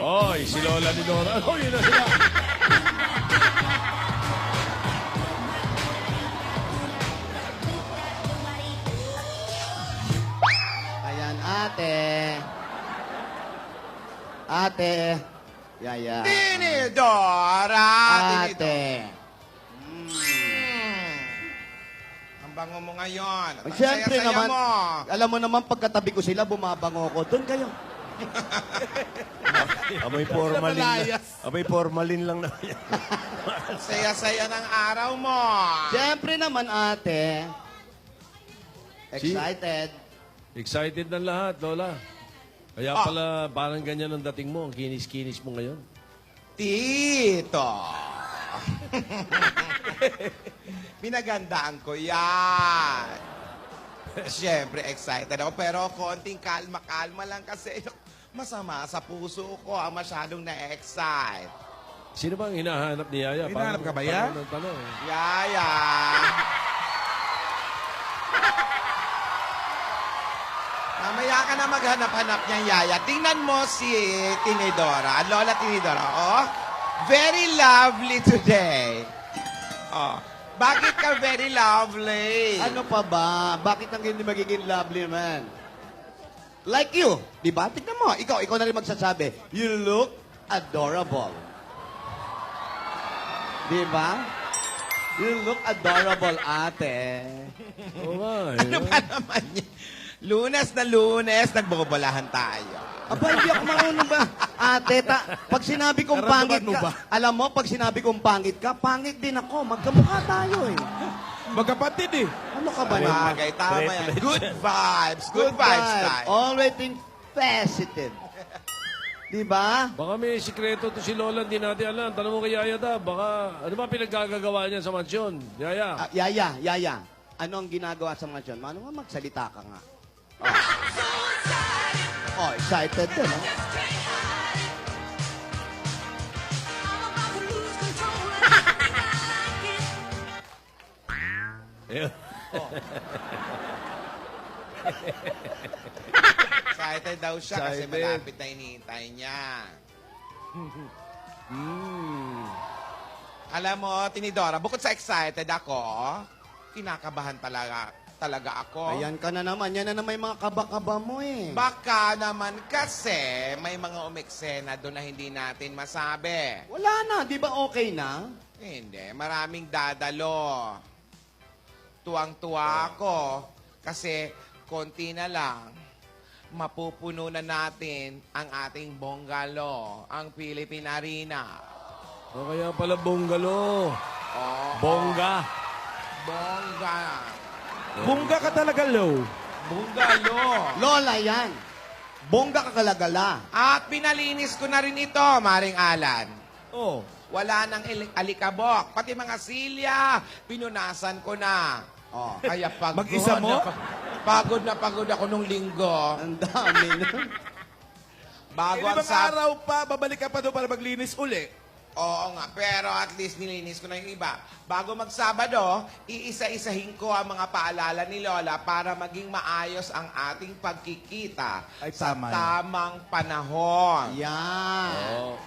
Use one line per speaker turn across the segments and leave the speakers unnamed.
Oy, si Lola ni Dora. Oh, yun na sila.
Ayan, ate. Ate. Yaya.
Tinidora!
Ate.
Ang bango mo ngayon. At ang
Siyempre
saya-saya
naman,
mo.
alam mo naman, pagkatabi ko sila, bumabango ko. Doon kayo.
Amoy formalin na. Amoy formalin lang na yan.
Saya-saya ng araw mo.
Siyempre naman, ate. Excited.
Excited na lahat, Lola. Kaya pala, parang ganyan ang dating mo. Ang kinis-kinis mo ngayon.
Tito. Pinagandaan ko yan. Siyempre, excited ako. Pero konting kalma-kalma lang kasi masama sa puso ko ang masyadong na-excite.
Sino ba ang hinahanap ni Yaya?
Hinahanap ka ba, ya?
Tanong.
Yaya. Mamaya ka na maghanap-hanap niyang Yaya. Tingnan mo si Tinidora, Lola Tinidora. Oh, very lovely today. Oh, bakit ka very lovely?
Ano pa ba? Bakit ang hindi magiging lovely man? Like you. Di ba? Tignan mo. Ikaw na rin magsasabi. You look adorable. Di ba? You look adorable, ate.
Oo nga.
Ano ba naman yan? Lunes na Lunes, nagbobolahan tayo.
Aba, hindi ako marunong ba? Ate, pag sinabi kong pangit
Nararamdaman mo
ka,
ba?
alam mo, pag sinabi kong pangit ka, pangit din ako. Magkamukha tayo eh.
Magkapatid eh.
Ano ka ba naman?
Bagay, tama yan. Good vibes. Good vibes tayo.
Always think positive. Di ba?
Baka may sikreto to si Lola, hindi natin alam. Tanong mo kay Yaya da, baka ano ba pinaggagawa niya sa mansyon? Yaya.
Yaya. Ano ang ginagawa sa mga dyan? Ano nga magsalita ka nga? Oh, excited din, ha?
Ayun.
Excited daw siya kasi
Excited.
malapit na hinihintay niya. Alam mo, Tinidora, bukod sa excited ako, kinakabahan talaga ako.
Ayan ka na naman. Yan na naman yung mga kaba-kaba mo eh.
Baka naman kasi may mga umeksena doon na hindi natin masabi.
Wala na. Di ba okay na?
Hindi, maraming dadalo. Tuwang-tuwa ako kasi konti na lang mapupuno na natin ang ating bongalo, ang Philippine Arena.
O kaya pala bungalo.
Oh,
Bongga.
bongga.
Bungga ka talaga, Low.
Bungalo.
Lola yan. Bongga ka kalagala.
At pinalinis ko na rin ito, Maring Alan.
Oh.
Wala nang alikabok. Pati mga silya, pinunasan ko na.
Oh.
Kaya pagod.
Mag-isa mo?
Pagod na pagod ako nung linggo.
Ang dami nun.
Bago ang
Ilang
sab...
araw pa, babalik ka pa doon para maglinis uli.
Oo nga, pero at least nilinis ko na yung iba. Bago magsabado, iisa-isahin ko ang mga paalala ni Lola para maging maayos ang ating pagkikita
Ay,
sa
tama yan.
tamang panahon.
Yan.
Oh.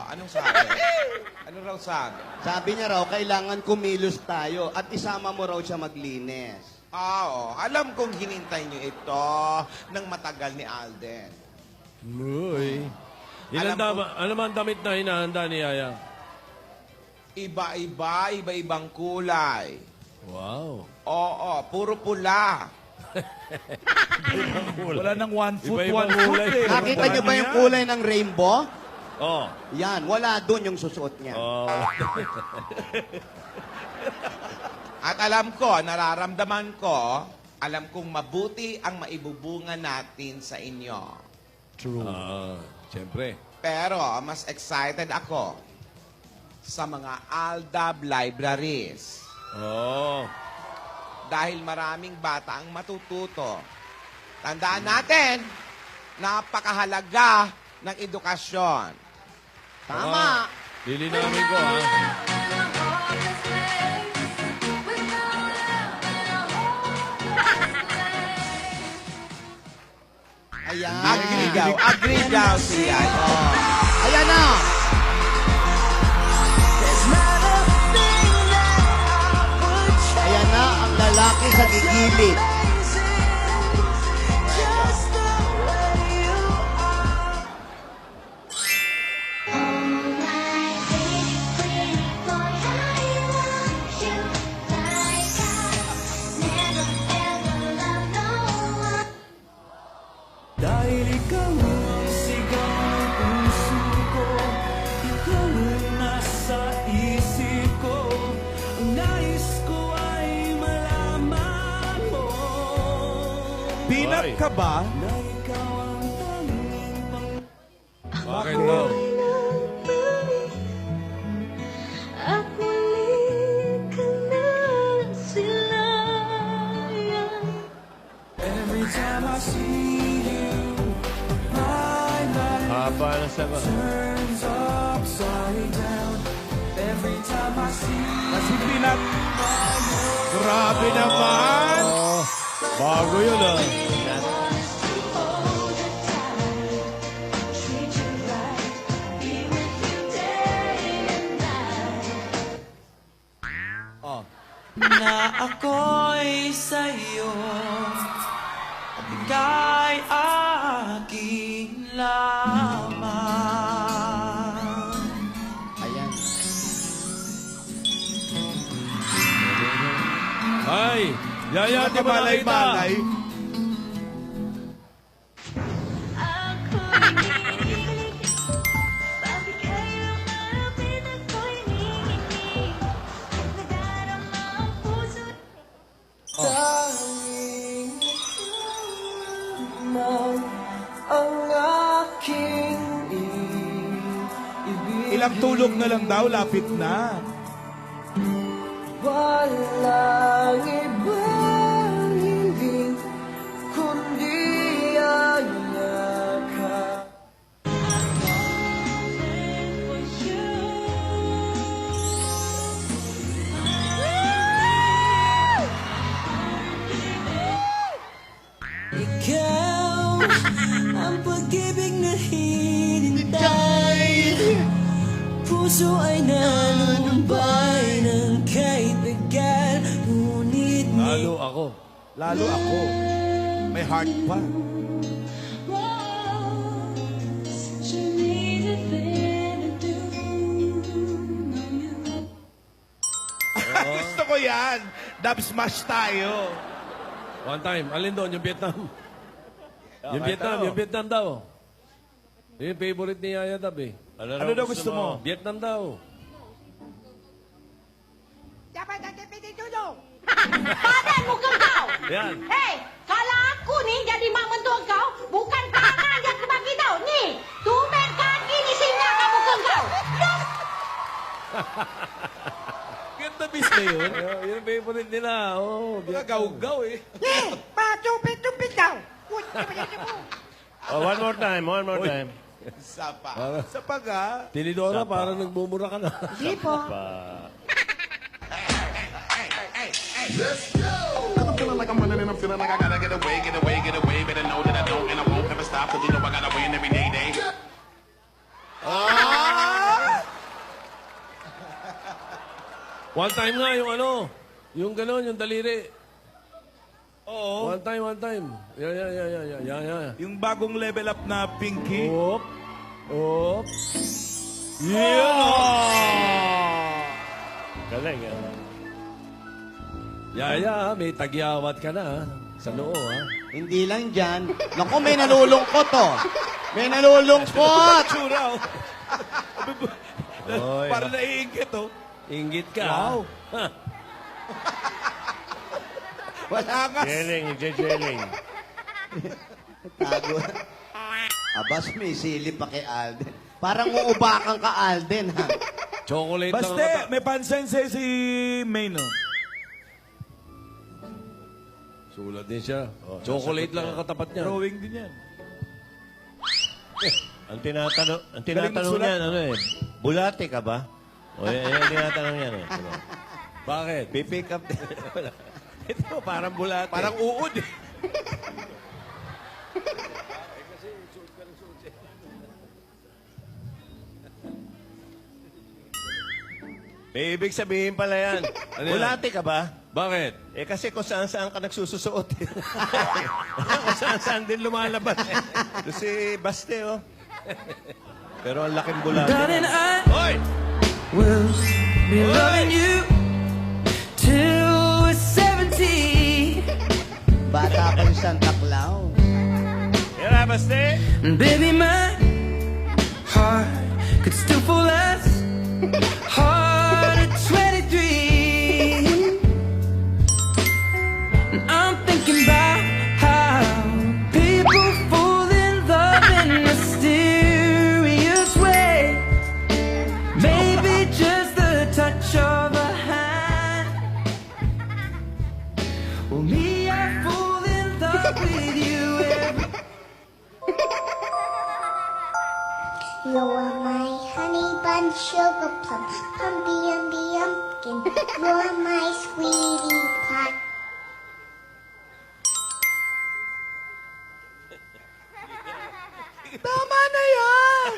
Anong sabi? Ano raw sabi?
Sabi niya raw, kailangan kumilos tayo at isama mo raw siya maglinis.
Oo, alam kong hinintay niyo ito ng matagal ni Alden.
Uy.
Alam
Ano man damit na hinahanda ni Yaya?
Iba-ibang kulay.
Wow.
Oo, puro pula.
Wala nang one foot,
Iba-ibang
one foot
kulay.
eh.
Nakita niyo ba yung kulay ng rainbow?
Oh.
Yan, wala doon yung susuot niya.
Oh.
At alam ko, nararamdaman ko, alam kong mabuti ang maibubunga natin sa inyo.
True.
Siyempre.
Pero mas excited ako sa mga Aldab libraries.
Oh.
Dahil maraming bata ang matututo. Tandaan natin, napakahalaga ng edukasyon.
Tama.
Lilinawin ko, ha?
daw si Yaya. Oh.
Ayan na. Ayan na ang lalaki sa gigilid.
Dahil ikaw ang sigaw ng puso ko, ikaw ang nasa isip ko, ang nais ko ay malaman mo
Peanut ka ba?
na ikaw ang tanging
Bakit daw?
At muli ka na silayan.
Every time I see you, my life
Haba na sagot.
turns upside down. Every time I see
Kasi Peanut. Grabe naman.
Oh, bago yun ah.
All the time, treat you right, be with you day and night.
na ako'y sa'yo at ika'y aking lamang.
Ayan.
Ay, Yaya, di ba nakita?
Kamalay-malay.
Ako'y hinihilig, bakit kayo malapit ako'y hinihilig? Nadarama ang puso.
Tanging ikaw lamang ang aking ibig.
Ilang tulog na lang daw, lapit na.
Walang ibang hiling kundi ang yakap.
For you.
Ikaw ang pag-ibig na hinintay. Puso ay nalumbay ng kahit tagal. Ngunit
Lalo ako.
Lalo ako. May heart pa.
She made it better do you.
Gusto ko yan. Dub smash tayo.
One time. Alin doon? Yung Vietnam. Yung
kahit
Vietnam.
ano.
Yung Vietnam daw. Yun yung favorite ni Yaya Dab eh.
Ano daw gusto mo?
Vietnam daw.
Dapat natin pinitulong.
Padan mo kang kau.
Yan.
Hey, kala aku ni jadi mak mentua kau, bukan tangan yang kebagi tau. Ni, tumben kaki ni singa kamu kang kau.
Ganda bis na yun. Yun yung favorite nila. Oh,
Gagaw-gaw eh.
Patupit-tupit daw. Uy, kapatid mo.
Oh, one more time, one more time.
Isa pa.
Sa paga.
Tinidora, parang nagmumura ka na.
Hindi po.
Cause I'm feeling like I'm running and I'm feeling like I gotta get away, get away, get away. Better know that I don't and I won't ever stop. Cause you know I gotta win every day.
One time nga yung ano. Yung gano'n, yung daliri.
Oo.
One time. Yeah.
Yung bagong level up na pinky.
Op. Yeah!
Galing, ah.
Yaya, may tagyawat ka na sa noo, ha?
Hindi lang dyan. Naku, may nalulungkot, oh. May nalulungkot.
Tsura, oh.
Oy.
Para naiingit, oh.
Inggit ka.
Wow.
Ha?
Wala nga.
Jeling, jeling.
Tago. Abas, may silip pa kay Alden. Parang uubakan ka, Alden, ha?
Chocolate lang ang
Baste, may pansense si May, no?
Sulat din siya. Chocolate lang ang katapat niya.
Drawing din yan.
Ang tinatanong
Galing magsulat.
niyan, ano eh, bulate ka ba? O, yan ang tinatanong niyan eh. Ano?
Bakit?
Pipick up din. Ito, parang bulate.
Parang uod, eh.
May ibig sabihin pala yan.
Ano yan?
Bulate ka ba?
Bakit?
Eh kasi kung saan-saan ka nagsususuot. Eh. Kung saan-saan din lumalabas. Eh. Doon si Baste, oh. Pero ang laking bulate.
Darling, I
Hoy!
will be loving you till we're 70.
Bata pa si Santa Claus.
Kaya Baste?
And baby, my heart could still fall as hard at 23. And I'm thinking about how people fall in love in mysterious way. Maybe just the touch of a hand. Well, me, I fall in love with you every
You are my honey bun, sugar plum, humpy, humpy, humpkin. You are my sweetie pie.
Tama na yan!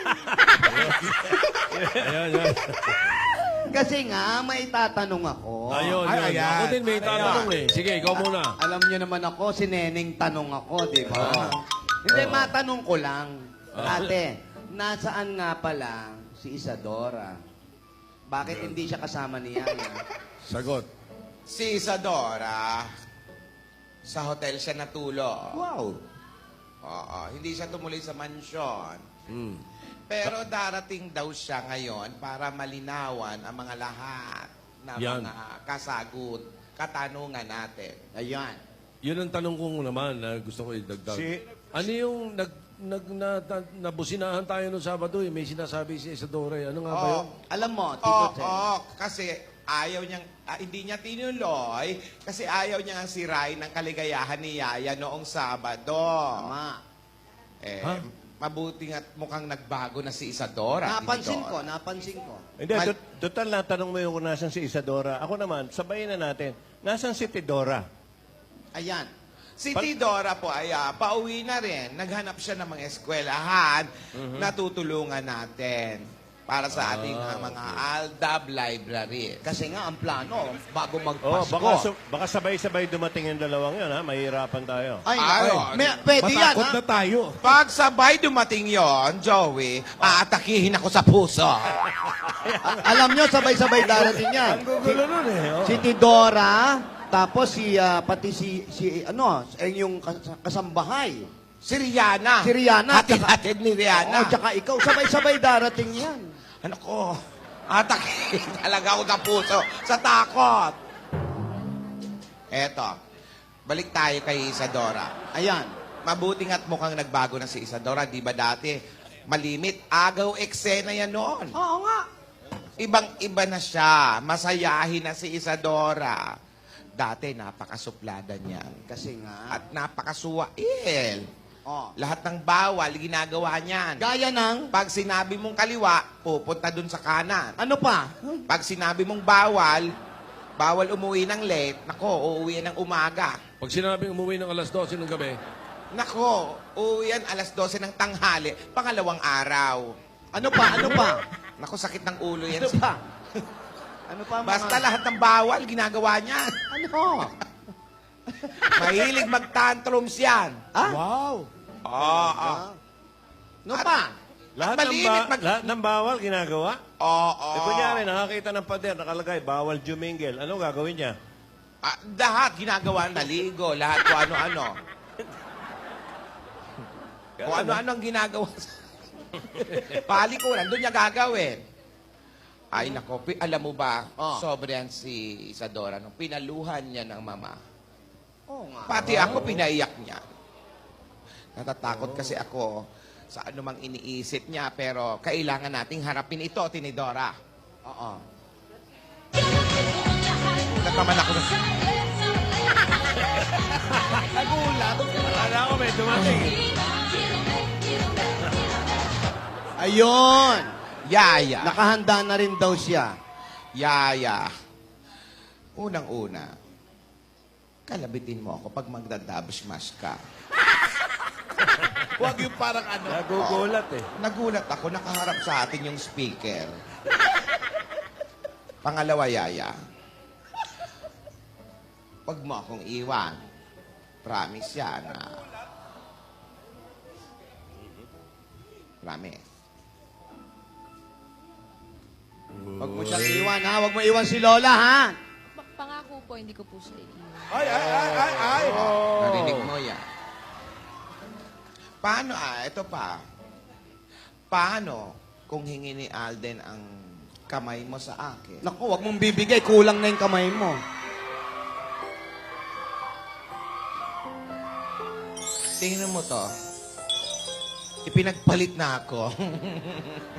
Ayan, yan.
Kasi nga, may tatanong ako.
Ayun,
Ay,
yun.
ayan.
Ako din may tatanong eh. Sige, ikaw muna.
Alam niyo naman ako, si Neneng tanong ako, di ba? Hindi, matanong ko lang. Ate, nasaan nga pala si Isadora? Bakit hindi siya kasama ni Yaya?
Sagot.
Si Isadora, sa hotel siya natulog.
Wow!
Oo, hindi siya tumuloy sa mansyon.
Hmm.
Pero darating daw siya ngayon para malinawan ang mga lahat na
Yan.
mga katanungan natin.
Ayan.
Yun ang tanong ko naman na gusto ko idagdag.
Si-
Ano yung nabusinahan tayo noong Sabado eh? May sinasabi si Isadora eh. Ano nga ba yun?
Alam mo, Tito Chen.
Kasi ayaw niyang, hindi niya tinuloy kasi ayaw niya ang sirain ng kaligayahan ni Yaya noong Sabado.
Tama.
Eh,
Ha?
mabuti at mukhang nagbago na si Isadora.
Napansin
Tinidor.
ko, napansin ko.
Hindi, total na tanong mo yung kung nasan si Isadora. Ako naman, sabayin na natin. Nasan si Tidora?
Ayan.
Si Tidora po ay pauwi na rin. Naghanap siya ng mga eskwelahan na tutulungan natin para sa ating mga Aldab Library.
Kasi nga, ang plano, bago
Oh,
magpasko.
baka sabay-sabay dumating yung dalawang yun, ha? Mahirapan tayo.
Ay,
Ay,
pwede yan,
Matakot
ha?
na tayo.
Pag sabay dumating yon, Joey, aatakihin ako sa puso.
Alam nyo, sabay-sabay darating yan.
Ang gugulo nun eh. Oh.
Si Tidora, tapos pati yung kasambahay.
Si Rihanna.
Si Rihanna.
Hatid-hatid ni Rihanna.
Oo, tsaka ikaw, sabay-sabay darating yan.
Ano ko? Atakihin talaga ako sa puso. Sa takot. Eto. Balik tayo kay Isadora.
Ayan.
Mabuting at mukhang nagbago na si Isadora. Di ba dati, malimit, agaw, eksena yan noon.
Oo nga.
Ibang-iba na siya. Masayahin na si Isadora. Dati, napakasuplada niyan.
Kasi nga.
At napakasuwail.
Oh.
Lahat ng bawal, ginagawa niyan.
Gaya ng,
Pag sinabi mong kaliwa, pupunta dun sa kanan.
ano pa?
Pag sinabi mong bawal umuwi ng late, nako, uuwi ng umaga.
Pag sinabing umuwi ng alas 12 ng gabi,
Nako, uuwi yan alas 12 ng tanghali, pangalawang araw.
Ano pa? Ano pa?
Nako, sakit ng ulo yan.
Ano pa? Ano pa? mga-
Basta lahat ng bawal, ginagawa niyan.
Ano?
Mahilig mag-tantrums yan.
Ah?
Wow.
Oo.
Ano pa?
Lahat ng bawal ginagawa?
Oo.
Eh, kunyari, nakakita ng pader, nakalagay, bawal jumingel. Ano gagawin niya?
Lahat ginagawa, naligo, lahat kung ano-ano. Kung ano-ano ang ginagawa. Palikuran, doon niya gagawin. Ay, nako, alam mo ba, sobrang si Isadora, nung pinaluhan niya ng mama.
Oo nga.
Pati ako, pinaiyak niya. Natatakot kasi ako sa anumang iniisip niya, pero kailangan nating harapin ito, Tinidora.
Oo.
Nagulat naman ako.
Akala ko may dumating.
Ayun!
Yaya.
Nakahanda na rin daw siya.
Yaya. Unang-una, kalabitin mo ako pag magdadabsmash ka.
Huwag yung parang ano.
Nagugulat eh.
Nagulat ako, nakaharap sa atin yung speaker. Pangalawa, Yaya. Huwag mo akong iwan. Promise yan. Promise.
Huwag mo siyang iwan, ha? Huwag mo iwan si Lola, ha?
Pangako po, hindi ko po siya iiwan.
Ay!
Narinig mo yan. Paano, ito pa. Paano kung hingi ni Alden ang kamay mo sa akin?
Naku, huwag mong bibigay. Kulang na yung kamay mo.
Tingnan mo to. Ipinagpalit na ako.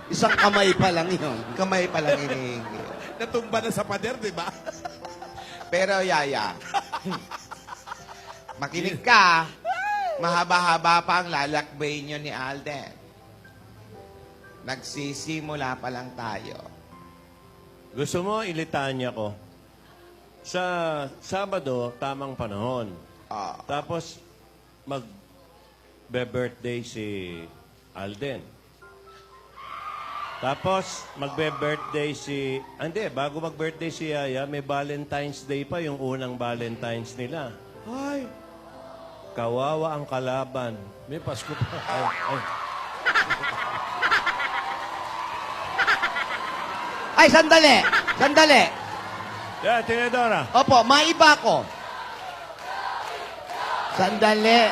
Isang kamay pa lang yun.
Kamay pa lang hinihingi.
Natumba na sa pader, di ba?
Pero, Yaya, makinig ka. Mahaba-haba pa ang lalakbay niyo ni Alden. Nagsisimula pa lang tayo.
Gusto mo, ilitanya ko. Sa Sabado, tamang panahon.
Ah.
Tapos, magbe-birthday si Alden. Tapos, magbe-birthday si... Hindi, bago mag-birthday si Yaya, may Valentine's Day pa, yung unang Valentine's nila.
Ay!
Kawawa ang kalaban.
May Pasko pa. Ay.
Ay, sandali! Sandali!
Yeah, Tinedora.
Opo, maiba ko. Sandali.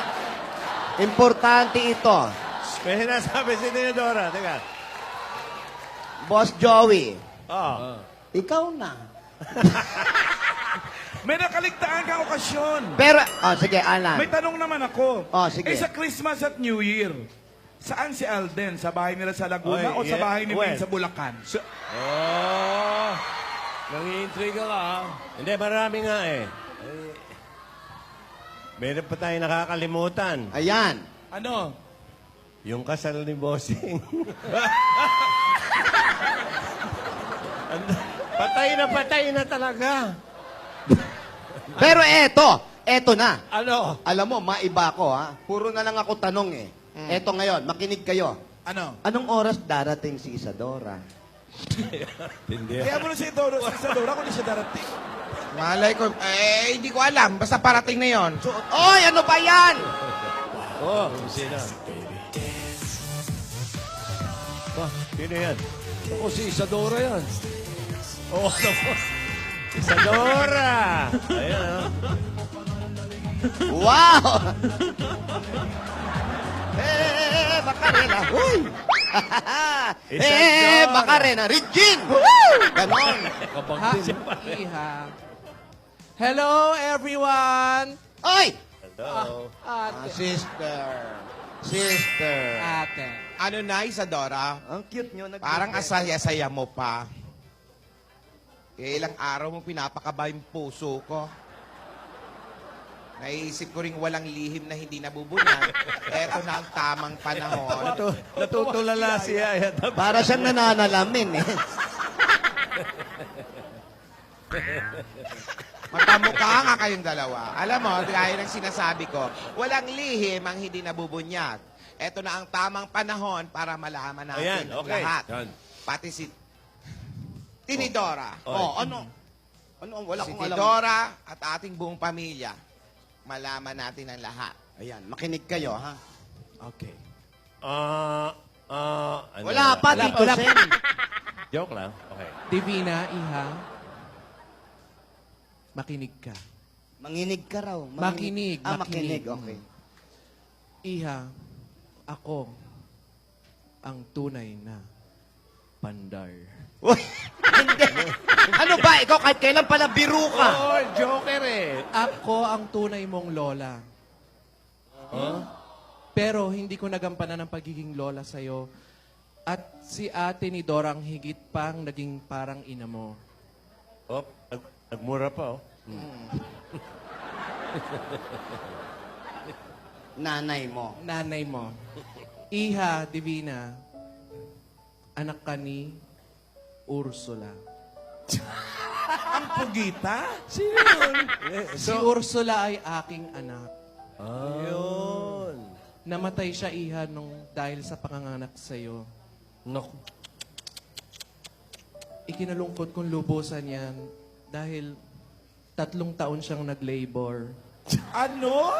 Importante ito.
May sinasabi si Tinedora. Teka.
Boss Joey,
Oh.
ikaw na.
May nakaligtaan kang okasyon.
Pero, sige, Alan.
May tanong naman ako.
Oh, sige.
Sa Christmas at New Year, saan si Alden? Sa bahay nila sa Laguna o
Oy,
sa bahay ni
well.
Wayne sa Bulacan?
Oh.
Nangiintriga ka, ha?
Hindi, marami nga eh. Meron pa tayo nakakalimutan.
Ayan.
Ano?
Yung kasal ni Bossing. patay na talaga.
Pero eto na.
Ano?
Alam mo, maiba ko, ha? Puro na lang ako tanong, eh. Eto ngayon, makinig kayo.
Ano?
Anong oras darating si Isadora?
Hindi.
Kaya mo na si Isadora kung di siya darating.
Malay ko, hindi ko alam. Basta parating na yon.
Oy, ano ba yan?
Oh, sino? Sino yan?
Ako si Isadora yan.
Oh, Isadora! Ayan,
Wow! Macarena. Uy!
Isadora.
Macarena. Regine! Ganon.
Kapag din.
Iha. Hello, everyone!
Oy!
Hello.
Sister. Sister.
Ate.
Ano na, Isadora?
Ang cute nyo.
Parang asaya-saya mo pa. Ilang araw mo pinapakaba yung puso ko. Naisip ko ring walang lihim na hindi nabubunyag. Eto na ang tamang panahon.
Natutulala siya.
Para siyang nananalamin, eh.
Magkamukha nga kayong dalawa. Alam mo, gaya ng sinasabi ko, walang lihim ang hindi nabubunyag. Eto na ang tamang panahon para malaman natin
Ayan,
ang
okay.
lahat.
Yan.
Pati si Tinidora.
Ano? Wala
Si
kong alam.
Tidora at ating buong pamilya. Malaman natin ang lahat.
Ayan, makinig kayo, ha?
Okay.
Ano
Wala
na?
pa, Tito Sen.
Joke lang. Okay.
Divina, Iha. Makinig ka.
Manginig ka raw.
Makinig,
makinig.
makinig.
Okay.
Iha, ako ang tunay na pandar.
Uy, hindi. Ano ba? Ikaw kahit kailan pala biro ka?
Oh, joker eh.
Ako ang tunay mong lola. Pero hindi ko nagampanan ang pagiging lola sa'yo. At si ate ni Dora ang higit pang naging parang ina mo.
Oh, nagmura pa oh.
Nanay mo.
Nanay mo. Iha, Divina, anak ka ni Ursula.
Ang pugita?
Sino yun? Si Ursula ay aking anak.
Ayun.
Namatay siya, Iha, dahil sa panganganak sa'yo.
Naku.
ikinalungkot kong lubusan yan dahil 3 taon siyang nag-labor.
Ano?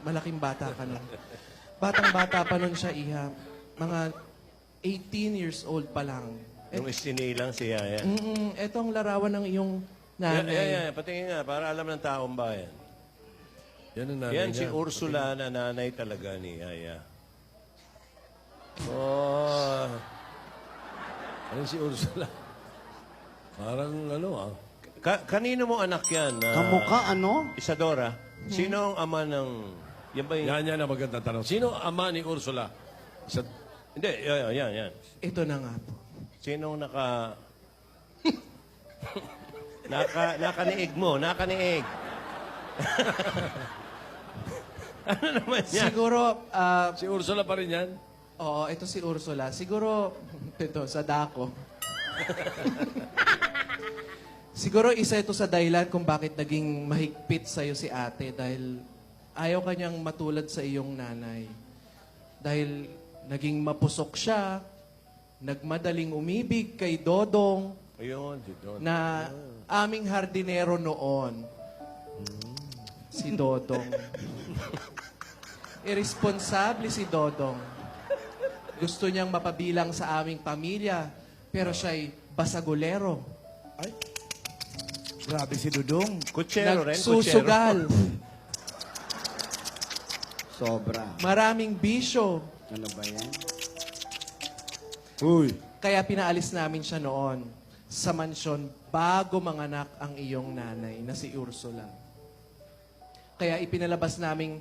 Malaking bata ka nun. Batang-bata pa nun siya, Iha. Mga 18 years old pa lang.
Yung isinilang si Yaya.
Ito ang larawan ng iyong
Yan,
nanay.
patingin nga, para alam ng taong bayan.
Yan ang nanay
Yan si
niya.
Ursula na nanay talaga ni Yaya. Oh,
Ano si Ursula? Parang ano ah.
kanino mo anak yan?
Kamukha, ano?
Isadora. Sino ang ama ng... Yan ba yung...
Yan ang magandang tanong. Sino ama ni Ursula? Sa,
Hindi, yan.
Ito na nga po.
Sino nakaniig mo, nakaniig. Ano naman yan?
Siguro,
si Ursula pa rin yan?
oo, ito si Ursula. Siguro, ito, sa dako. Siguro isa ito sa dahilan kung bakit naging mahigpit sa'yo si ate dahil ayaw kanyang matulad sa iyong nanay. Dahil naging mapusok siya, nagmadaling umibig kay Dodong
Ayun, si Don.
na aming hardinero noon. Si Dodong. Irresponsable si Dodong. Gusto niyang mapabilang sa aming pamilya, pero siya'y basagulero.
Ay, grabe si Dudong.
Kutsero rin,
Nagsusugal.
Sobra.
Maraming bisyo.
Ano ba yan?
Uy.
Kaya pinaalis namin siya noon sa mansyon bago manganak ang iyong nanay na si Ursula. Kaya ipinalabas naming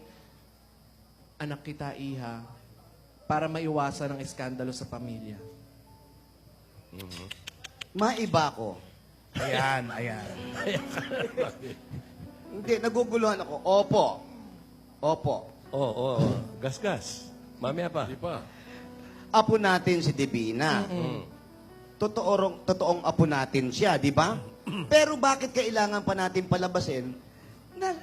anak kita, Iha, para maiwasan ang iskandalo sa pamilya.
Maiba ko.
Ayan.
Hindi, naguguluhan ako. Opo.
Oo. Gas. Mamaya pa.
Di pa.
Apo natin si Divina. Totoong apo natin siya, di ba? Pero bakit kailangan pa natin palabasin na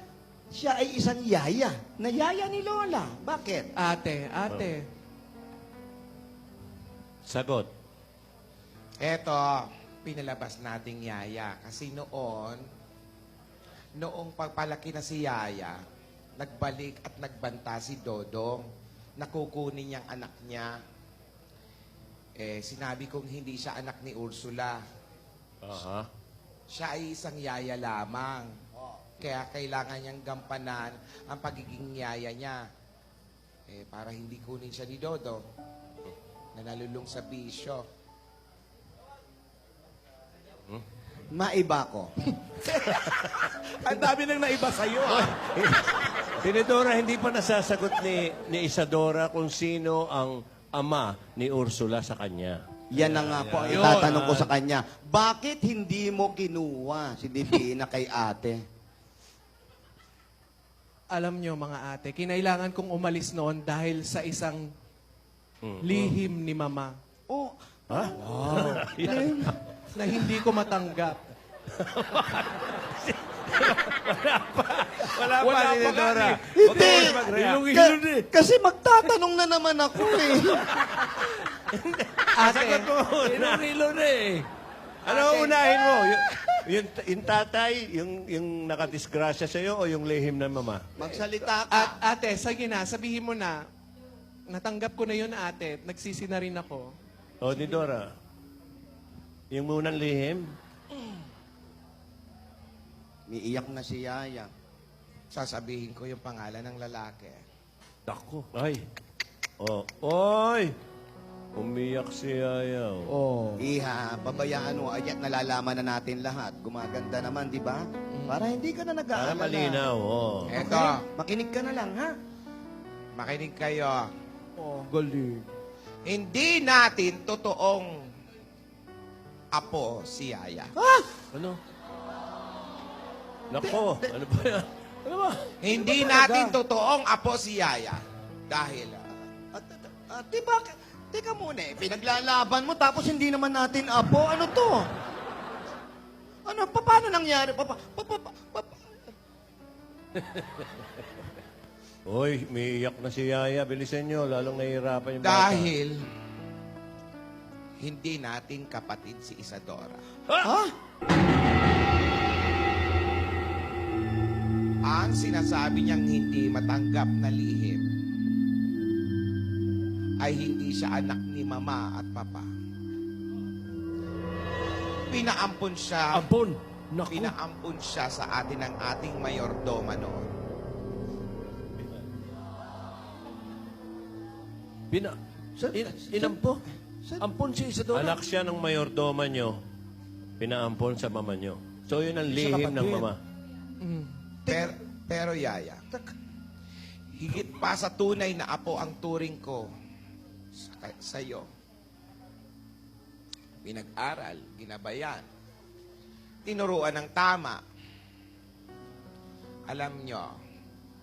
siya ay isang yaya? Na yaya ni Lola. Bakit?
Ate,
Sagot.
Eto, pinalabas nating Yaya. Kasi noong pagpalaki na si Yaya, nagbalik at nagbanta si Dodong. Nakukunin niyang anak niya. Sinabi kong hindi siya anak ni Ursula.
Aha.
Siya ay isang yaya lamang. Kaya kailangan niyang gampanan ang pagiging yaya niya. Para hindi kunin siya ni Dodong na nalulung sa bisyo.
Maiba ko.
Ang dami nang naiba sa'yo.
Tinidora, hindi pa nasasagot ni Isadora kung sino ang ama ni Ursula sa kanya.
Yan na nga po ang itatanong ko sa kanya. Bakit hindi mo kinuha si Divina kay ate?
alam nyo mga ate, kinailangan kong umalis noon dahil sa isang lihim ni Mama.
Oh,
Na hindi ko matanggap.
Wala pa ni Dora.
hindi!
Hilong-hilong eh.
Kasi magtatanong na naman ako eh.
Ate,
Hilong-hilong eh.
Ano unahin mo? Yung tatay, yung nakadisgrasya sa'yo o yung lihim ng mama?
Magsalita ka.
ate, sige na, sabihin mo na, natanggap ko na yun ate, nagsisi na rin ako.
O, ni Dora. Yung munang lihim?
Niiyak na si Yaya.
Sasabihin ko yung pangalan ng lalaki.
Dako. Ay. Oh. Oy! Umiyak si Ayaw.
Oh. Iha, babayaan mo. Ayat, nalalaman na natin lahat. Gumaganda naman, di ba? Para hindi ka na
Para
nag-aalala.
malinaw. Oh.
Eto,
Makinig ka na lang, ha?
makinig kayo.
Oh, galing.
Hindi natin totoong apo si Yaya.
Ano?
Nako. Ano ba yan?
Ano ba?
Hindi natin totoong apo si Yaya. Dahil,
Di ba? Teka muna eh. Pinaglalaban mo tapos hindi naman natin apo. Ano to? Ano? Paano nangyari?
Oy, umiiyak na si Yaya. Bilisan nyo. Lalong nahihirapan yung bata.
dahil hindi natin kapatid si Isadora.
Ha?
Ang sinasabi niyang hindi matanggap na lihim ay hindi siya anak ni mama at papa. Pinaampon siya.
Ampon. Naku.
Pinaampon siya sa atin ng ating mayordoma noon.
Inampo. Ampon si Isadora.
Anak siya ng mayordoma nyo, pinaampon sa mama nyo. So yun ang lihim ng mama.
Pero Yaya, higit pa sa tunay na apo ang turing ko sa iyo. Pinag-aral, ginabayan, tinuruan ng tama. Alam nyo,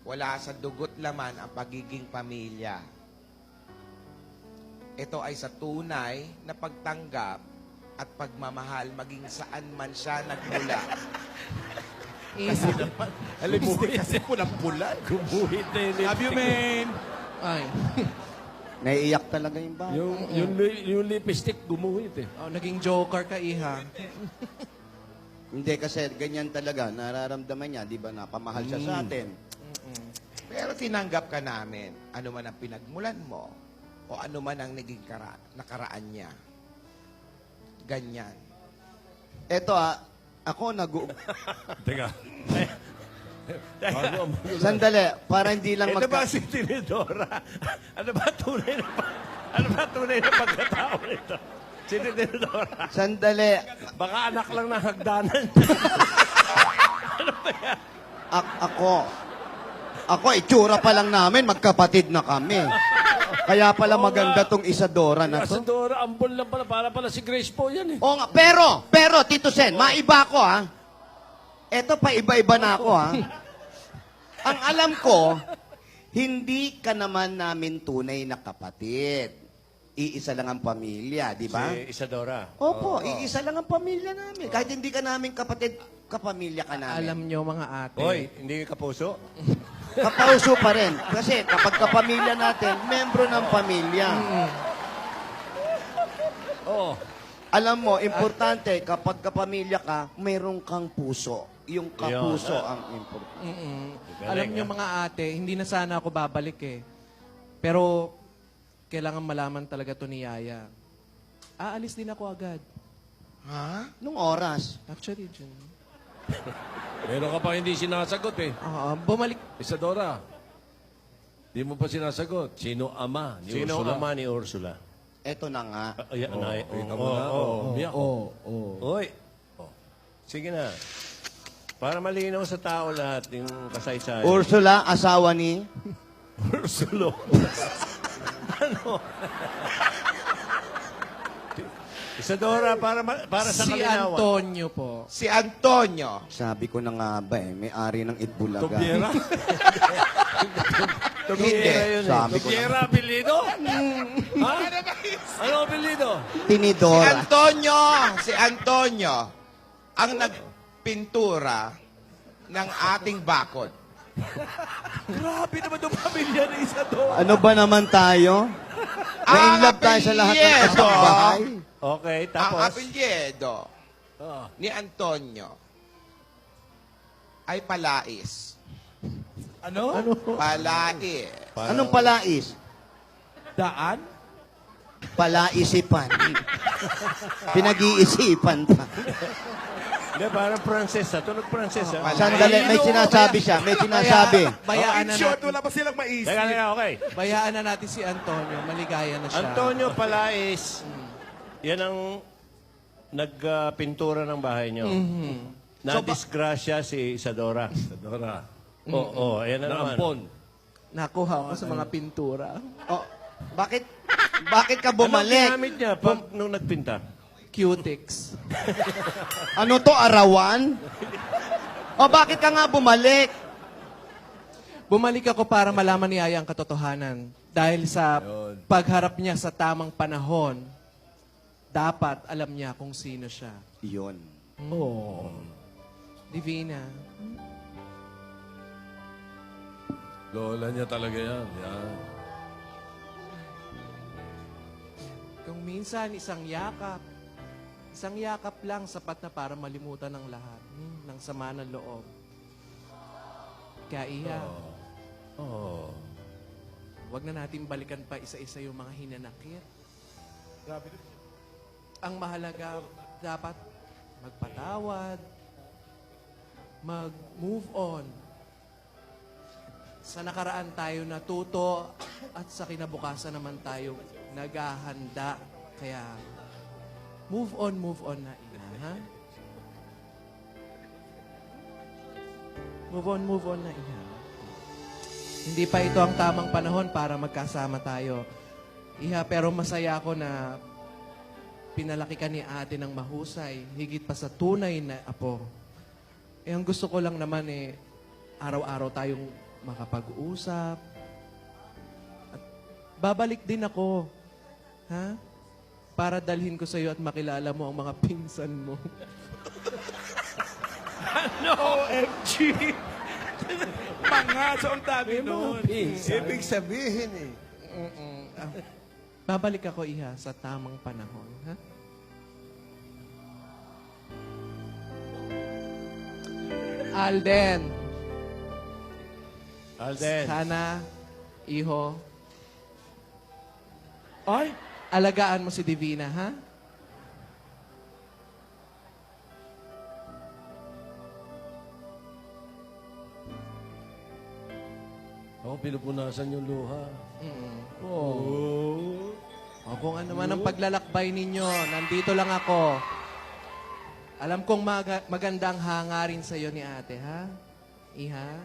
wala sa dugot laman ang pagiging pamilya. Ito ay sa tunay na pagtanggap at pagmamahal maging saan man siya nagmula.
Alam mo, kasi pulang-pulan.
Gumuhit na yun.
Love you, man.
Ay.
Naiiyak talaga yung bata.
Yung lipstick, gumuhit eh.
Oh, naging joker ka, Iha.
Hindi kasi ganyan talaga, nararamdaman niya, di ba, napamahal siya sa atin.
Pero tinanggap ka namin, ano man ang pinagmulan mo, o ano man ang naging nakaraan niya. Ganyan.
Eto ako
Teka.
Sandali, para hindi lang
Ito ba si Tinidora? Ano ba tunay na pagkatao nito? Si Tinidora.
Sandali,
Baka anak lang ng hagdanan.
ako, itsura pa lang namin, magkapatid na kami. Kaya pala maganda tong Isadora na to.
Isadora, ampon lang pala. Para pala si Grace po yan eh.
Oo nga, pero, Tito Sen, maiba ko ha. Eto pa iba-iba na ako ha. Ang alam ko, hindi ka naman namin tunay na kapatid. Iisa lang ang pamilya, di ba?
Si Isadora.
Opo, iisa lang ang pamilya namin. Kahit hindi ka namin kapatid, kapamilya ka namin.
Alam nyo, mga ate.
Hoy, hindi ka puso?
Kapauso pa rin. Kasi kapag kapamilya natin, membro ng pamilya.
Oo.
Alam mo, importante, kapag kapamilya ka, mayroon kang puso. Yung kapuso ang importante.
Alam nyo, mga ate, hindi na sana ako babalik eh. Pero, kailangan malaman talaga to ni Yaya. Aalis din ako agad.
Ha?
Nung oras.
Actually, dyan.
Meron ka pa hindi sinasagot eh.
Bumalik.
Isadora. Di mo pa sinasagot. Sino ama ni
Sino
Ursula?
ama ni Ursula?
Eto na nga.
Ayan na.
Kita mo na. Biyak.
Hoy. Sige na. Para malinaw sa tao lahat yung kasaysayan.
Ursula, asawa ni...
Ursulo. Ano? Isadora, para sa
Si
kalinawan.
Antonio po.
Si Antonio.
Sabi ko na nga ba may-ari ng Itbulaga.
Tobiera?
Tumiera yun eh.
Sabi ko na.
Tobiera, apelido? Ha? Ano apelido?
Tinidora.
Si Antonio, ang nagpintura ng ating bakod.
Grabe naman itong pamilya ni Isadora.
Ano ba naman tayo? Na-inlove tayo sa lahat ng
apelyido.
kasambahay.
Okay,
Ang
tapos?
apelyido ni Antonio ay Palais.
Ano?
Palais.
Anong palais?
Daan?
Palaisipan. Pinag-iisipan pa.
Hindi, parang prinsesa. Tunog prinsesa.
Sandali, may sinasabi siya. May sinasabi.
Bayaan
In
na
short,
natin.
wala pa silang maisip.
Teka, okay.
Bayaan na natin si Antonio. Maligaya na siya.
Antonio Palais, yan ang nagpintura ng bahay niyo. Na-disgrasya si Isadora.
Isadora.
Oo, ayan na naman.
Naampon.
Nakuha ko sa mga pintura.
Oh, bakit ka
Ano
bumalik?
ginamit niya nung nagpinta?
Cutix.
Ano to, arawan? O bakit ka nga bumalik?
Bumalik ako para malaman ni Yaya ang katotohanan. Dahil sa pagharap niya sa tamang panahon, dapat alam niya kung sino siya.
Yun.
Oo.
Divina.
Lola niya talaga yan. Yan.
Kung minsan, isang yakap lang sapat na para malimutan ng lahat ng sama ng loob. Kaya Iha,
Oh.
wag na natin balikan pa isa-isa yung mga hinanakit.
Grabe.
Ang mahalaga, dapat magpatawad, mag-move on. Sa nakaraan tayo natuto at sa kinabukasan naman tayo naghahanda. Kaya, move on na Ina, ha? Move on na Ina. Hindi pa ito ang tamang panahon para magkasama tayo. Iha, pero masaya ako na pinalaki ka ni ate ng mahusay, higit pa sa tunay na apo. Ang gusto ko lang naman araw-araw tayong makapag-usap. At babalik din ako, ha? Para dalhin ko sa iyo at makilala mo ang mga pinsan mo.
OMG! Mga, so ang dami nun.
Ibig sabihin
Babalik ako, Iha, sa tamang panahon, ha? Alden. Sana, iho,
Ay!
alagaan mo si Divina, ha?
Ako, pinupunasan yung luha.
O kung ano man ang paglalakbay ninyo, nandito lang ako. Alam kong magandang hangarin sa iyo ni ate, ha? Iha?